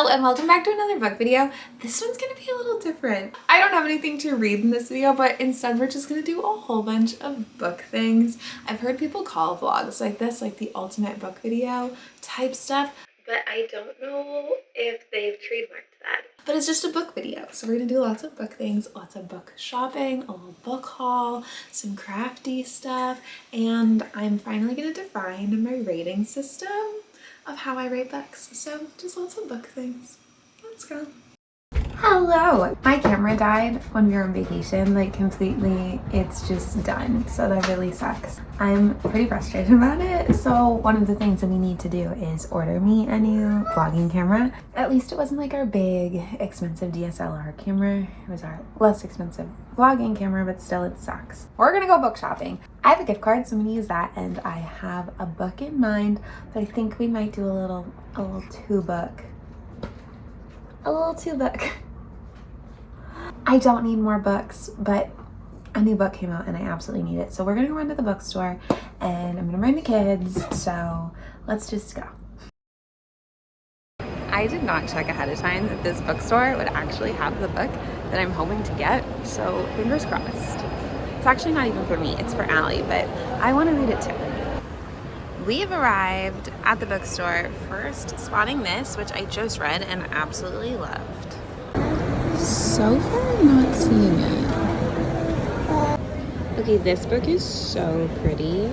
Hello and welcome back to another book video. This one's gonna be a little different. I don't have anything to read in this video, but instead we're just gonna do a whole bunch of book things. I've heard people call vlogs like this like the ultimate book video type stuff, but I don't know if they've trademarked that. But it's just a book video. So we're gonna do lots of book things, lots of book shopping, a little book haul, some crafty stuff, and I'm finally gonna define my rating system of how I rate books. So just lots of book things. Let's go. Hello! My camera died when we were on vacation, like completely. It's just done. So that really sucks. I'm pretty frustrated about it. So one of the things that we need to do is order me a new vlogging camera. At least it wasn't like our big expensive DSLR camera. It was our less expensive vlogging camera, but still it sucks. We're gonna go book shopping. I have a gift card, so I'm gonna use that, and I have a book in mind, but I think we might do a little two book. I don't need more books, but a new book came out and I absolutely need it. So we're gonna go run to the bookstore and I'm gonna bring the kids. So let's just go. I did not check ahead of time that this bookstore would actually have the book that I'm hoping to get. So fingers crossed. It's actually not even for me, it's for Allie, but I want to read it too. We've arrived at the bookstore, first spotting this, which I just read and absolutely loved. So far, I'm not seeing it. Okay, this book is so pretty,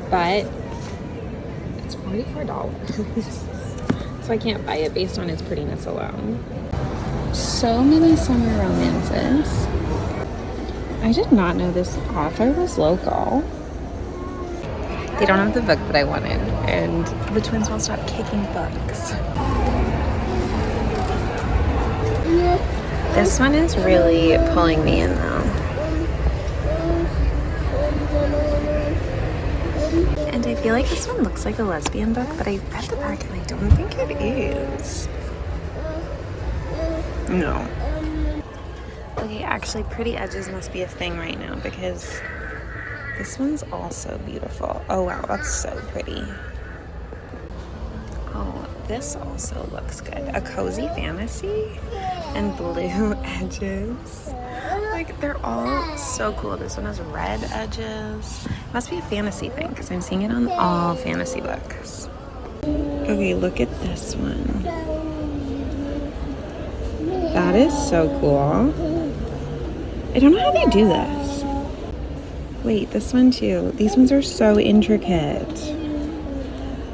but it's $44. So I can't buy it based on its prettiness alone. So many summer romances. I did not know this author was local. They don't have the book that I wanted, and the twins won't stop kicking books. This one is really pulling me in though. And I feel like this one looks like a lesbian book, but I read the back and I don't think it is. No. Okay, actually pretty edges must be a thing right now because this one's also beautiful. Oh wow, that's so pretty. Oh, this also looks good. A cozy fantasy and blue edges. Like, they're all so cool. This one has red edges. It must be a fantasy thing because I'm seeing it on all fantasy books. Okay, look at this one. That is so cool. I don't know how they do this. Wait, this one too. These ones are so intricate.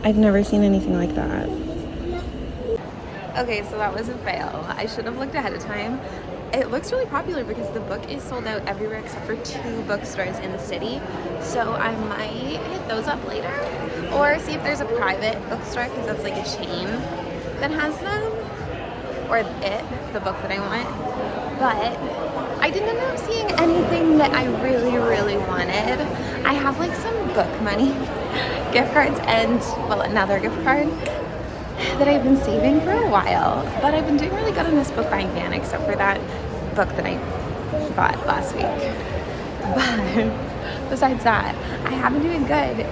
I've never seen anything like that. Okay, so that was a fail. I should have looked ahead of time. It looks really popular because the book is sold out everywhere except for 2 bookstores in the city. So I might hit those up later or see if there's a private bookstore because that's like a chain that has them. Or the book that I want. But I didn't end up seeing anything that I really, really wanted. I have like some book money gift cards and, well, another gift card that I've been saving for a while, but I've been doing really good on this book buying ban except for that book that I bought last week. But besides that, I have been doing good.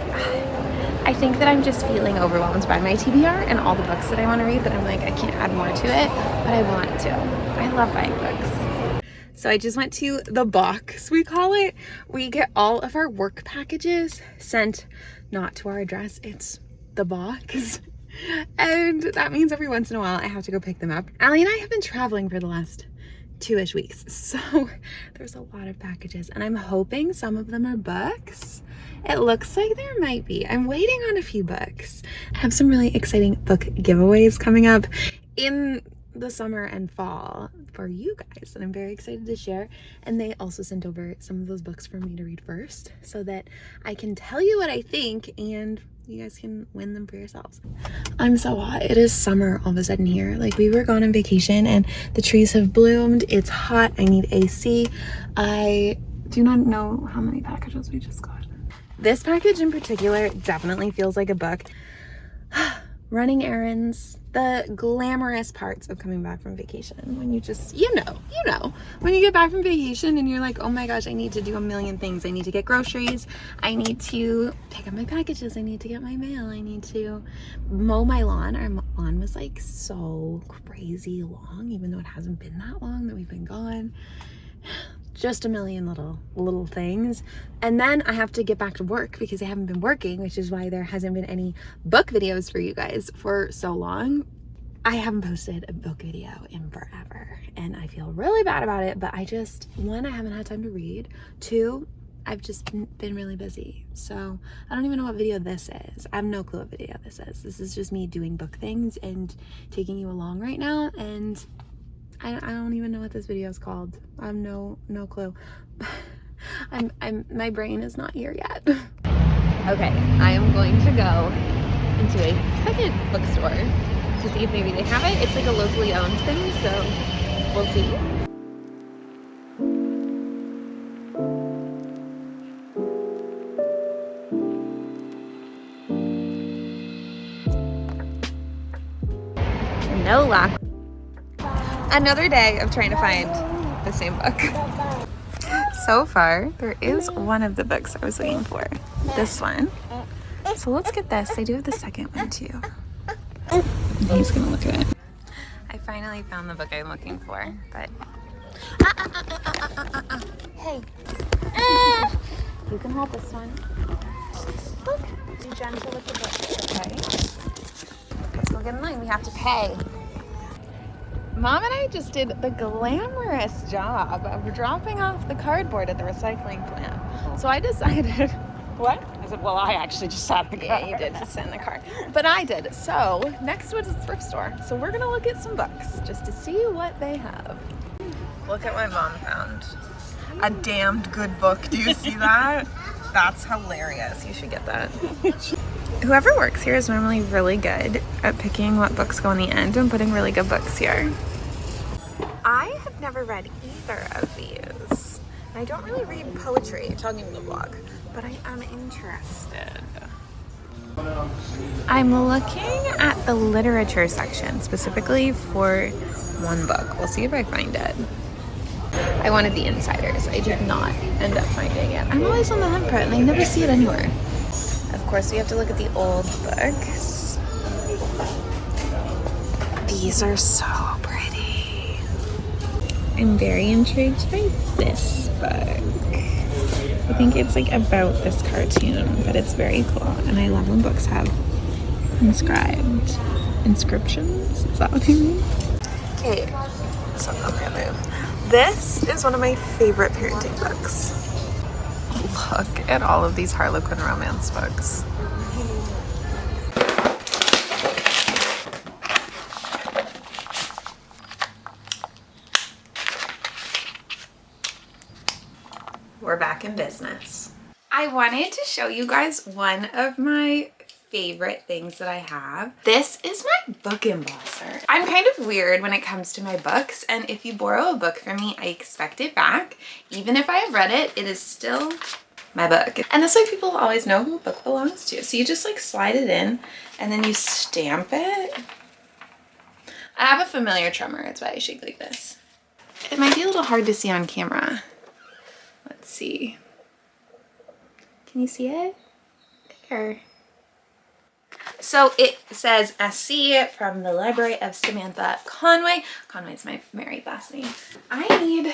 I think that I'm just feeling overwhelmed by my TBR and all the books that I want to read that I'm like, I can't add more to it, but I want to. I love buying books. So I just went to the box, we call it. We get all of our work packages sent not to our address, it's the box. And that means every once in a while I have to go pick them up. Allie and I have been traveling for the last 2-ish weeks, so there's a lot of packages and I'm hoping some of them are books. It looks like there might be. I'm waiting on a few books. I have some really exciting book giveaways coming up in the summer and fall for you guys that I'm very excited to share. And they also sent over some of those books for me to read first so that I can tell you what I think and you guys can win them for yourselves. I'm so hot. It is summer all of a sudden here. Like, we were gone on vacation and the trees have bloomed. It's hot. I need AC. I do not know how many packages we just got. This package in particular definitely feels like a book. Running errands the glamorous parts of coming back from vacation, when you just, you know, when you get back from vacation and you're like, oh my gosh, I need to do a million things. I need to get groceries. I need to pick up my packages. I need to get my mail. I need to mow my lawn. Our lawn was like so crazy long, even though it hasn't been that long that we've been gone. Just a million little things. And then I have to get back to work because I haven't been working, which is why there hasn't been any book videos for you guys for so long. I haven't posted a book video in forever and I feel really bad about it, but I just, one, I haven't had time to read. Two, I've just been really busy. So I don't even know what video this is. I have no clue what video this is. This is just me doing book things and taking you along right now, and I don't even know what this video is called. I have no clue. My brain is not here yet. Okay, I am going to go into a second bookstore to see if maybe they have it. It's like a locally owned thing, so we'll see. No luck. Another day of trying to find the same book. So far, there is one of the books I was looking for. This one. So let's get this. I do have the second one too. He's gonna look at it. I finally found the book I'm looking for, but... Hey. You can hold this one. Look. Be gentle with the book, okay? Let's go get in line. We have to pay. Mom and I just did the glamorous job of dropping off the cardboard at the recycling plant. So I decided, what? I said, well, I actually just sat in the car. Yeah, you did just sit in the car. But I did. So next was a thrift store. So we're going to look at some books just to see what they have. Look at what Mom found. A damned good book. Do you see that? That's hilarious. You should get that. Whoever works here is normally really good at picking what books go in the end and putting really good books here. I have never read either of these. I don't really read poetry, talking in the blog, but I am interested. I'm looking at the literature section specifically for one book. We'll see if I find it. I wanted The Insiders. I did not end up finding it. I'm always on the hunt for it and I never see it anywhere. Of course, we have to look at the old books. These are so pretty. I'm very intrigued by this book. I think it's like about this cartoon, but it's very cool. And I love when books have inscribed inscriptions. Is that what you mean? Okay, so I'm gonna move. This is one of my favorite parenting books. Look at all of these Harlequin romance books. We're back in business. I wanted to show you guys one of my favorite things that I have. This is my book embosser. I'm kind of weird when it comes to my books, and if you borrow a book from me, I expect it back. Even if I have read it, it is still my book. And this way people always know who a book belongs to. So you just like slide it in and then you stamp it. I have a familiar tremor, that's why I shake like this. It might be a little hard to see on camera. Let's see. Can you see it? There. So it says SC from the Library of Samantha Conway. Conway's my married last name. I need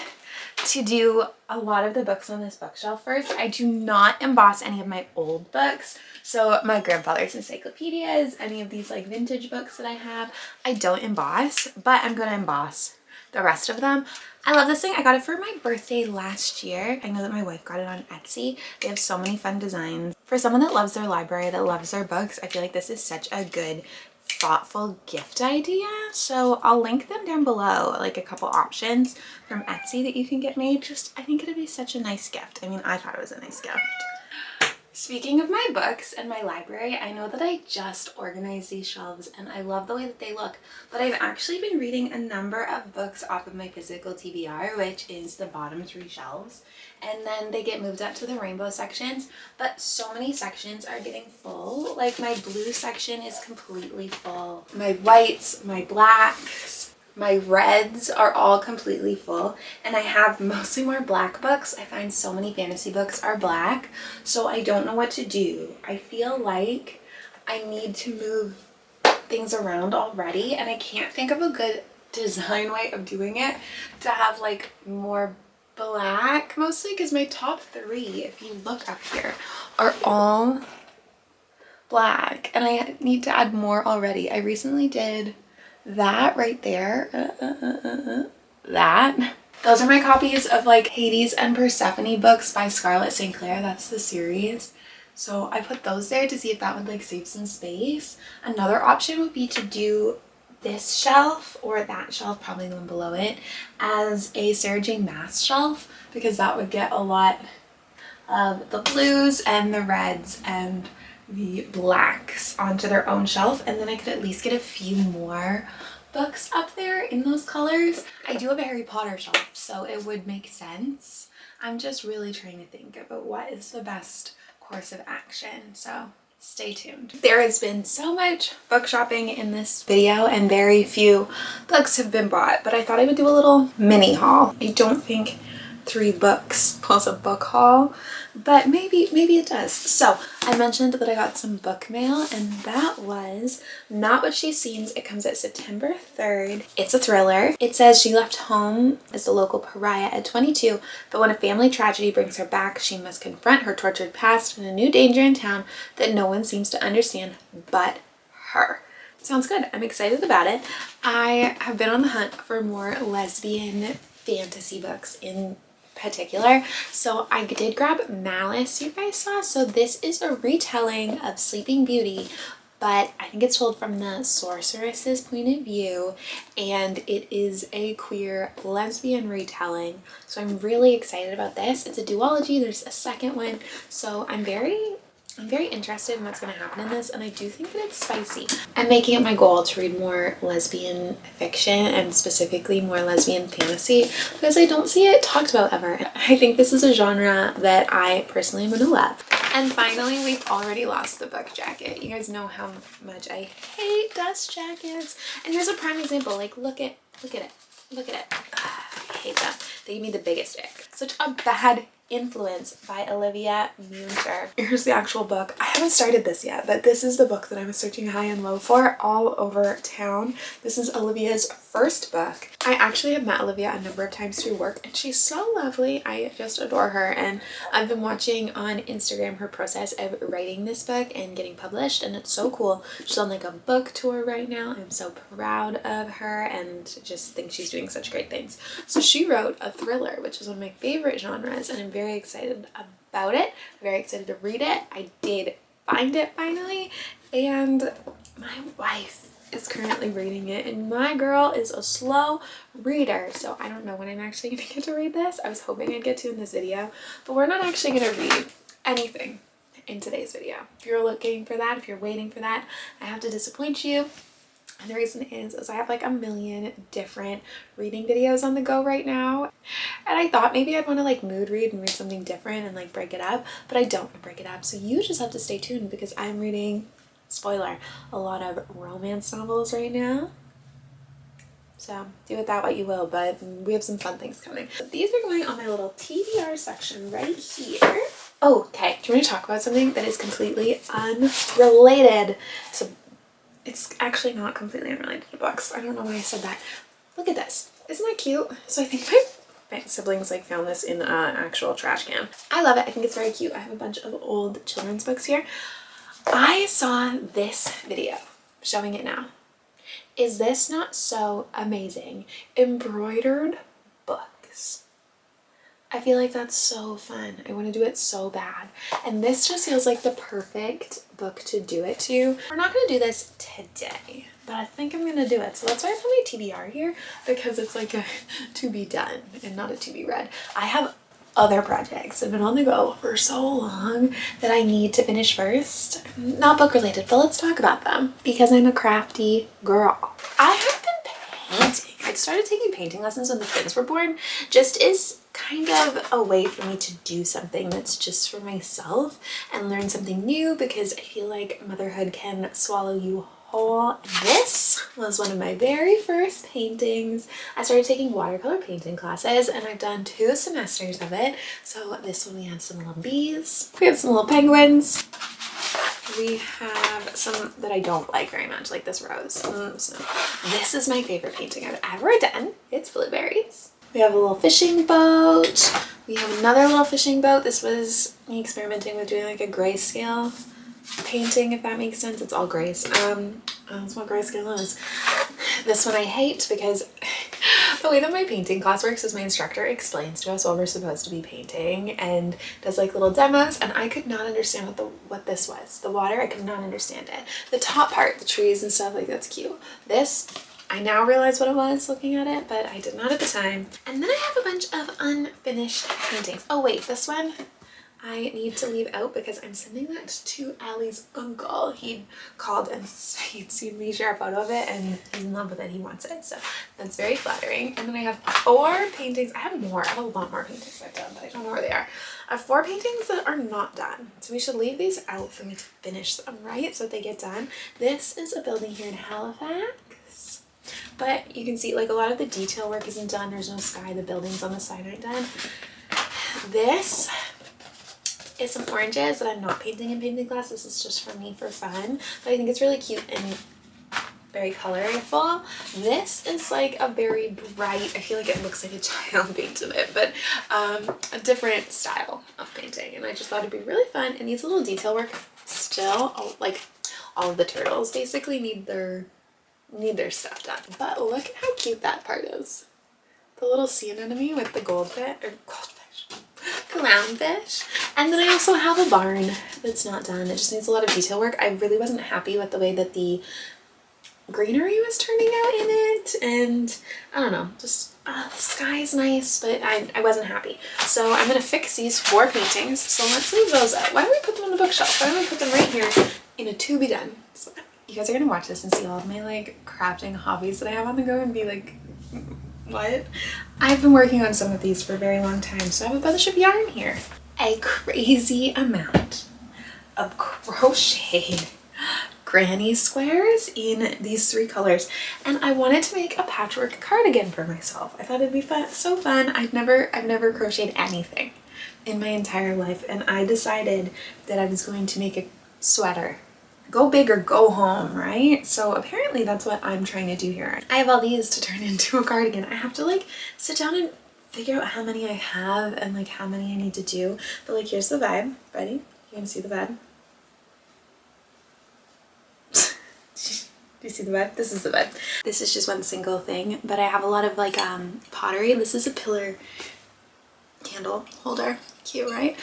to do a lot of the books on this bookshelf first. I do not emboss any of my old books. So my grandfather's encyclopedias, any of these like vintage books that I have, I don't emboss, but I'm going to emboss the rest of them. I love this thing. I got it for my birthday last year. I know that my wife got it on Etsy. They have so many fun designs. For someone that loves their library, that loves their books, I feel like this is such a good, thoughtful gift idea. So I'll link them down below, like a couple options from Etsy that you can get made. Just, I think it'd be such a nice gift. I mean, I thought it was a nice gift. Speaking of my books and my library, I know that I just organized these shelves and I love the way that they look, but I've actually been reading a number of books off of my physical TBR, which is the bottom 3 shelves, and then they get moved up to the rainbow sections, but so many sections are getting full. Like my blue section is completely full. My whites, my blacks, my reds are all completely full, and I have mostly more black books. I find so many fantasy books are black, so I don't know what to do. I feel like I need to move things around already, and I can't think of a good design way of doing it to have like more black, mostly because my top 3, if you look up here, are all black, and I need to add more already. I recently did that right there, that. Those are my copies of like Hades and Persephone books by Scarlett St. Clair. That's the series. So I put those there to see if that would like save some space. Another option would be to do this shelf or that shelf, probably the one below it, as a Sarah J. Maas shelf, because that would get a lot of the blues and the reds and the blacks onto their own shelf, and then I could at least get a few more books up there in those colors. I do have a Harry Potter shelf, so it would make sense. I'm just really trying to think about what is the best course of action, so stay tuned. There has been so much book shopping in this video and very few books have been bought, but I thought I would do a little mini haul. I don't think 3 books plus a book haul, but maybe it does. So I mentioned that I got some book mail, and that was Not What She Seems. It comes out September 3rd. It's a thriller. It says she left home as a local pariah at 22, but when a family tragedy brings her back, she must confront her tortured past and a new danger in town that no one seems to understand but her. Sounds good. I'm excited about it. I have been on the hunt for more lesbian fantasy books in particular, so I did grab Malice, you guys saw. So this is a retelling of Sleeping Beauty, but I think it's told from the sorceress's point of view, and it is a queer lesbian retelling, so I'm really excited about this. It's a duology. There's a second one, so I'm very interested in what's going to happen in this, and I do think that it's spicy. I'm making it my goal to read more lesbian fiction, and specifically more lesbian fantasy, because I don't see it talked about ever. I think this is a genre that I personally am going to love. And finally, we've already lost the book jacket. You guys know how much I hate dust jackets. And here's a prime example. Like, look at it. Look at it. I hate them. They give me the biggest ick. Such a bad influence by Olivia Munter. Here's the actual book. I haven't started this yet, but this is the book that I was searching high and low for all over town. This is Olivia's first book. I actually have met Olivia a number of times through work, and she's so lovely. I just adore her, and I've been watching on Instagram her process of writing this book and getting published, and it's so cool. She's on like a book tour right now. I'm so proud of her and just think she's doing such great things. So she wrote a thriller, which is one of my favorite genres, and I'm very excited about it. Very excited to read it. I did find it finally, and my wife is currently reading it, and my girl is a slow reader, so I don't know when I'm actually gonna get to read this. I was hoping I'd get to in this video, but we're not actually gonna read anything in today's video. If you're looking for that, if you're waiting for that, I have to disappoint you. And the reason is I have like a million different reading videos on the go right now. And I thought maybe I'd want to like mood read and read something different and like break it up, but I don't want to break it up. So you just have to stay tuned, because I'm reading, spoiler, a lot of romance novels right now. So do with that what you will, but we have some fun things coming. So these are going on my little TBR section right here. Oh, okay. Do you want to talk about something that is completely unrelated? So it's actually not completely unrelated to books. I don't know why I said that. Look at this. Isn't that cute? So I think my siblings like found this in an actual trash can. I love it. I think it's very cute. I have a bunch of old children's books here. I saw this video showing it now. Is this not so amazing? Embroidered books. I feel like that's so fun. I want to do it so bad. And this just feels like the perfect book to do it to. We're not going to do this today, but I think I'm going to do it. So that's why I put my TBR here, because it's like a to be done and not a to be read. I have other projects have been on the go for so long that I need to finish first. Not book related, but let's talk about them because I'm a crafty girl. I have been painting. I started taking painting lessons when the kids were born, just as kind of a way for me to do something that's just for myself and learn something new, because I feel like motherhood can swallow you whole. This was one of my very first paintings. I started taking watercolor painting classes and I've done 2 semesters of it. So this one we have some little bees, we have some little penguins, we have some that I don't like very much, like this rose. So this is my favorite painting I've ever done. It's blueberries. We have a little fishing boat. We have another little fishing boat. This was me experimenting with doing like a grayscale painting, if that makes sense. It's all grays. That's what grayscale is. This one I hate because the way that my painting class works is my instructor explains to us what we're supposed to be painting and does like little demos, and I could not understand what this was. The water, I could not understand it. The top part, the trees and stuff, like that's cute. This, I now realize what it was looking at it, but I did not at the time. And then I have a bunch of unfinished paintings. Oh wait, this one I need to leave out because I'm sending that to Allie's uncle. He called and he'd seen me share a photo of it and he's in love with it. He wants it, so that's very flattering. And then I have 4 paintings. I have more. I have a lot more paintings I've done, but I don't know where they are. I have 4 paintings that are not done, so we should leave these out for me to finish them, right? So that they get done. This is a building here in Halifax, but you can see like a lot of the detail work isn't done. There's no sky. The buildings on the side aren't done. This is some oranges that I'm not painting in painting class. This is just for me for fun, but I think it's really cute and very colorful. This is like a very bright, I feel like it looks like a child painted it, but a different style of painting, and I just thought it'd be really fun. It needs a little detail work still. Like all of the turtles basically need their stuff done, but look at how cute that part is. The little sea anemone with the clownfish. And then I also have a barn that's not done. It just needs a lot of detail work. I really wasn't happy with the way that the greenery was turning out in it, and I don't know, just the sky is nice, but I wasn't happy. So I'm gonna fix these 4 paintings. So let's leave those out. Why don't we put them on the bookshelf? Why don't we put them right here in a to be done? So you guys are gonna watch this and see all of my like crafting hobbies that I have on the go and be like, what? I've been working on some of these for a very long time, so I have a bunch of yarn here. A crazy amount of crocheted granny squares in these 3 colors, and I wanted to make a patchwork cardigan for myself. I thought it'd be fun, so fun. I've never crocheted anything in my entire life, and I decided that I was going to make a sweater. Go big or go home, right? So apparently that's what I'm trying to do here. I have all these to turn into a cardigan. I have to like sit down and figure out how many I have and like how many I need to do. But like, here's the vibe. Ready? You can see the vibe. Do you see the vibe? This is the vibe. This is just one single thing, but I have a lot of like pottery. This is a pillar candle holder. Cute, right?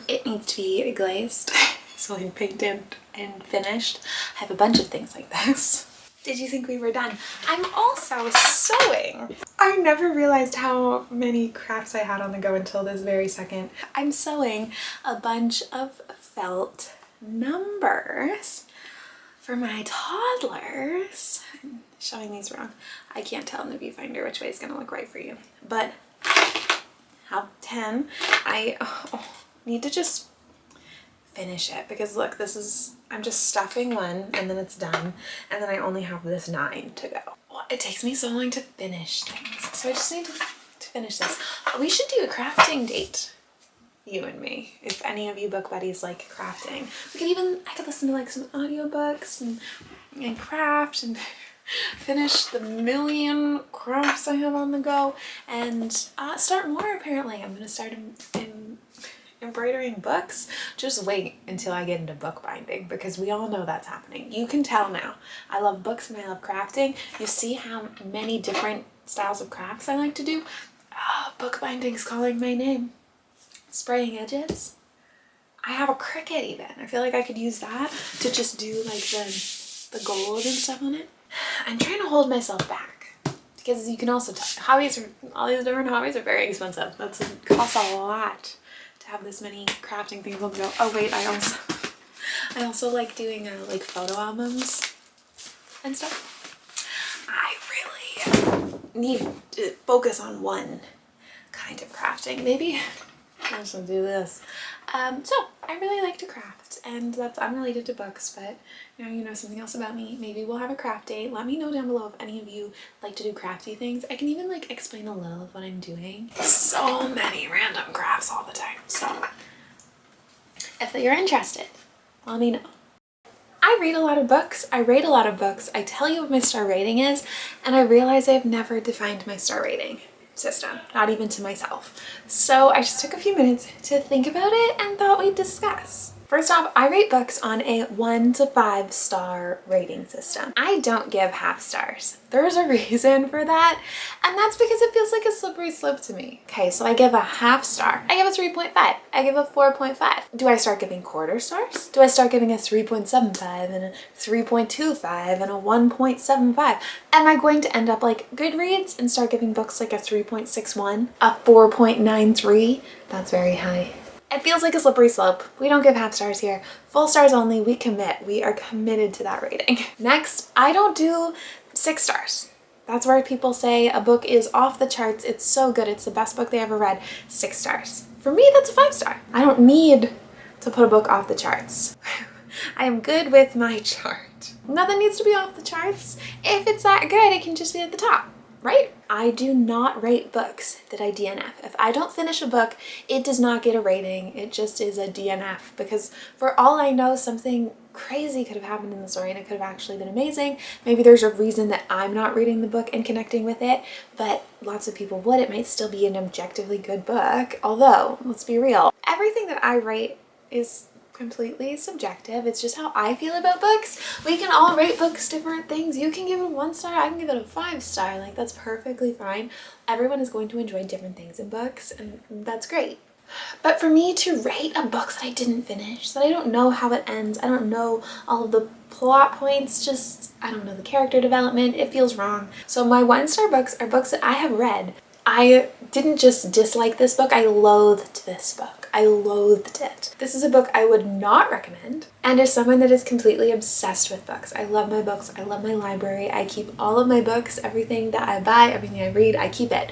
It needs to be glazed. So like painted and finished. I have a bunch of things like this. Did you think we were done? I'm also sewing. I never realized how many crafts I had on the go until this very second. I'm sewing a bunch of felt numbers for my toddlers. I'm showing these wrong. I can't tell in the viewfinder which way is gonna look right for you, but have 10. I need to just finish it because look, this is, I'm just stuffing one and then it's done, and then I only have this 9 to go. Well, it takes me so long to finish things, so I just need to finish this. We should do a crafting date, you and me, if any of you book buddies like crafting. We could even, I could listen to like some audiobooks and craft and finish the million crafts I have on the go, and start more. Apparently I'm gonna start embroidering books. Just wait until I get into bookbinding, because we all know that's happening. You can tell now. I love books and I love crafting. You see how many different styles of crafts I like to do? Bookbinding's calling my name. Spraying edges. I have a Cricut even. I feel like I could use that to just do like the gold and stuff on it. I'm trying to hold myself back Because you can also hobbies are, all these different hobbies are very expensive. It costs a lot to have this many crafting things on the go. Oh wait, I also like doing like photo albums and stuff. I really need to focus on one kind of crafting. Maybe I should do this. So I really like to craft, and that's unrelated to books, but now you know something else about me. Maybe we'll have a craft day. Let me know down below if any of you like to do crafty things. I can even like explain a little of what I'm doing. So many random crafts all the time. So if you're interested, let me know. I read a lot of books. I rate a lot of books. I tell you what my star rating is, and I realize I've never defined my star rating system, not even to myself. So I just took a few minutes to think about it and thought we'd discuss. First off, I rate books on a 1 to 5 star rating system. I don't give half stars. There's a reason for that, and that's because it feels like a slippery slope to me. Okay, so I give a half star. I give a 3.5. I give a 4.5. Do I start giving quarter stars? Do I start giving a 3.75 and a 3.25 and a 1.75? Am I going to end up like Goodreads and start giving books like a 3.61, a 4.93? That's very high. It feels like a slippery slope. We don't give half stars here. Full stars only. We commit. We are committed to that rating. Next, I don't do 6 stars. That's where people say a book is off the charts. It's so good. It's the best book they ever read. 6 stars. For me, that's a 5 star. I don't need to put a book off the charts. I am good with my chart. Nothing needs to be off the charts. If it's that good, it can just be at the top. Right? I do not rate books that I DNF. If I don't finish a book, it does not get a rating. It just is a DNF, because for all I know, something crazy could have happened in the story and it could have actually been amazing. Maybe there's a reason that I'm not reading the book and connecting with it, but lots of people would. It might still be an objectively good book. Although, let's be real, everything that I rate is completely subjective. It's just how I feel about books. We can all rate books different things. You can give it a 1 star, I can give it a 5 star. Like, that's perfectly fine. Everyone is going to enjoy different things in books, and that's great. But for me to rate a book that I didn't finish, that I don't know how it ends, I don't know all of the plot points, just I don't know the character development, it feels wrong. So my 1 star books are books that I have read. I didn't just dislike this book, I loathed this book. I loathed it. This is a book I would not recommend. And as someone that is completely obsessed with books, I love my books, I love my library, I keep all of my books, everything that I buy, everything I read, I keep it.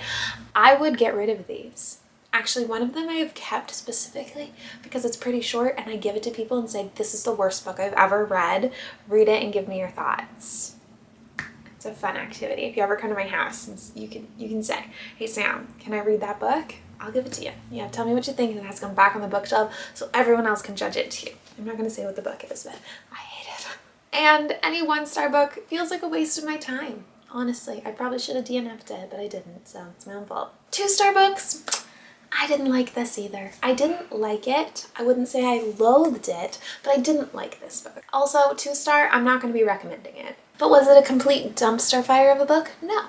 I would get rid of these. Actually, one of them I have kept specifically because it's pretty short, and I give it to people and say, this is the worst book I've ever read. Read it and give me your thoughts. It's a fun activity. If you ever come to my house, you can say, hey Sam, can I read that book? I'll give it to you. Yeah, tell me what you think, and it has to come back on the bookshelf so everyone else can judge it too. I'm not going to say what the book is, but I hate it. And any 1 star book feels like a waste of my time. Honestly, I probably should have DNF'd it, but I didn't, so it's my own fault. 2 star books. I didn't like this either. I didn't like it. I wouldn't say I loathed it, but I didn't like this book. Also, 2 star, I'm not going to be recommending it. But was it a complete dumpster fire of a book? No.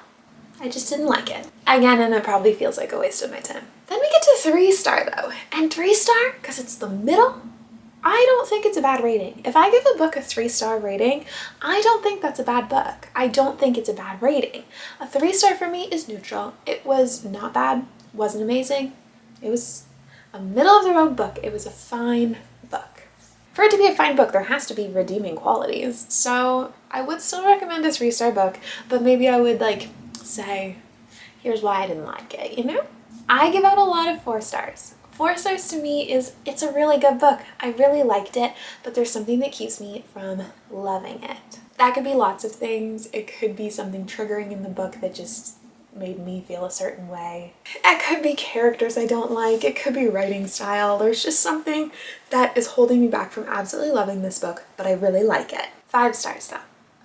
I just didn't like it. Again, and it probably feels like a waste of my time. Then we get to 3 star though. And 3 star, because it's the middle, I don't think it's a bad rating. If I give a book a 3 star rating, I don't think that's a bad book. I don't think it's a bad rating. A 3 star for me is neutral. It was not bad, wasn't amazing. It was a middle of the road book. It was a fine book. For it to be a fine book, there has to be redeeming qualities. So I would still recommend a 3 star book, but maybe I would like say, here's why I didn't like it, you know? I give out a lot of 4 stars. 4 stars to me is, it's a really good book. I really liked it, but there's something that keeps me from loving it. That could be lots of things. It could be something triggering in the book that just made me feel a certain way. It could be characters I don't like. It could be writing style. There's just something that is holding me back from absolutely loving this book, but I really like it. 5 stars though.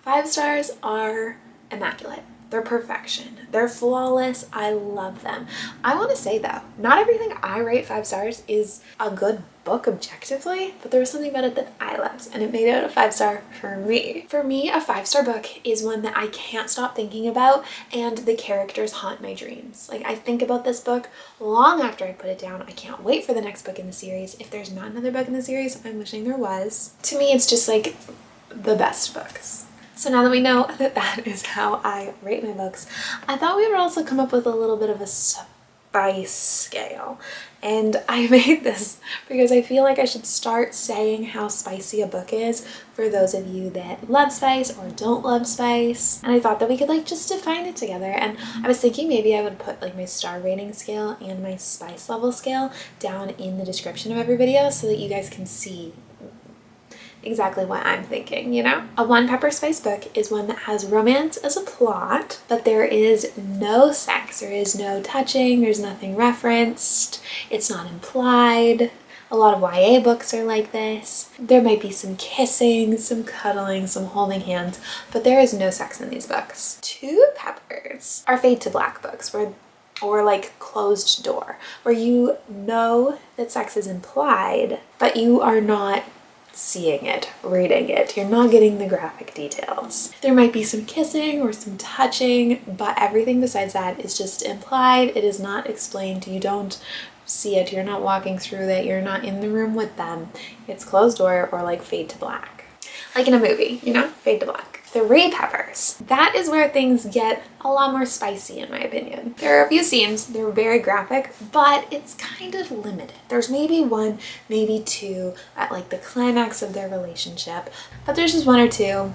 5 stars are immaculate. They're perfection. They're flawless. I love them. I want to say though, not everything I rate 5 stars is a good book objectively, but there was something about it that I loved, and it made it a 5 star for me. For me, a 5 star book is one that I can't stop thinking about, and the characters haunt my dreams. Like, I think about this book long after I put it down. I can't wait for the next book in the series. If there's not another book in the series, I'm wishing there was. To me, it's just like the best books. So now that we know that that is how I rate my books, I thought we would also come up with a little bit of a spice scale. And I made this because I feel like I should start saying how spicy a book is for those of you that love spice or don't love spice. And I thought that we could like just define it together. And I was thinking maybe I would put like my star rating scale and my spice level scale down in the description of every video so that you guys can see exactly what I'm thinking, you know? A one pepper spice book is one that has romance as a plot, but there is no sex, there is no touching, there's nothing referenced, it's not implied. A lot of YA books are like this. There might be some kissing, some cuddling, some holding hands, but there is no sex in these books. Two peppers are fade to black books or like closed door, where you know that sex is implied, but you are not seeing it, reading it. You're not getting the graphic details. There might be some kissing or some touching, but everything besides that is just implied. It is not explained. You don't see it. You're not walking through it. You're not in the room with them. It's closed door or like fade to black. Like in a movie, you know, fade to black. Three peppers. That is where things get a lot more spicy in my opinion. There are a few scenes, they're very graphic, but it's kind of limited. There's maybe one, maybe two at like the climax of their relationship, but there's just one or two,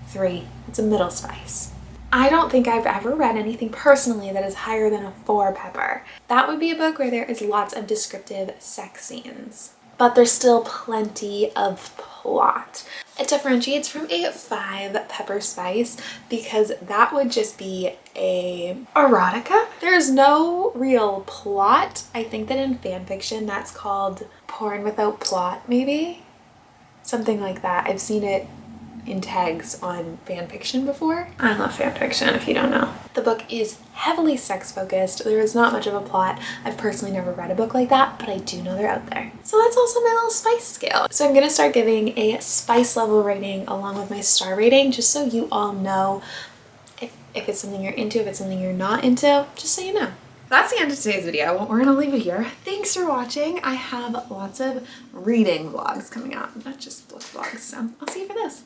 three. It's a middle spice. I don't think I've ever read anything personally that is higher than a 4 pepper. That would be a book where there is lots of descriptive sex scenes, but there's still plenty of plot. It differentiates from a 5 pepper spice because that would just be a erotica. There's no real plot. I think that in fan fiction that's called porn without plot, maybe? Something like that. I've seen it in tags on fan fiction before. I love fan fiction if you don't know. The book is heavily sex focused. There is not much of a plot. I've personally never read a book like that, but I do know they're out there. So that's also my little spice scale. So I'm gonna start giving a spice level rating along with my star rating, just so you all know if it's something you're into, if it's something you're not into, just so you know. That's the end of today's video. We're gonna leave it here. Thanks for watching. I have lots of reading vlogs coming out, not just book vlogs, so I'll see you for this.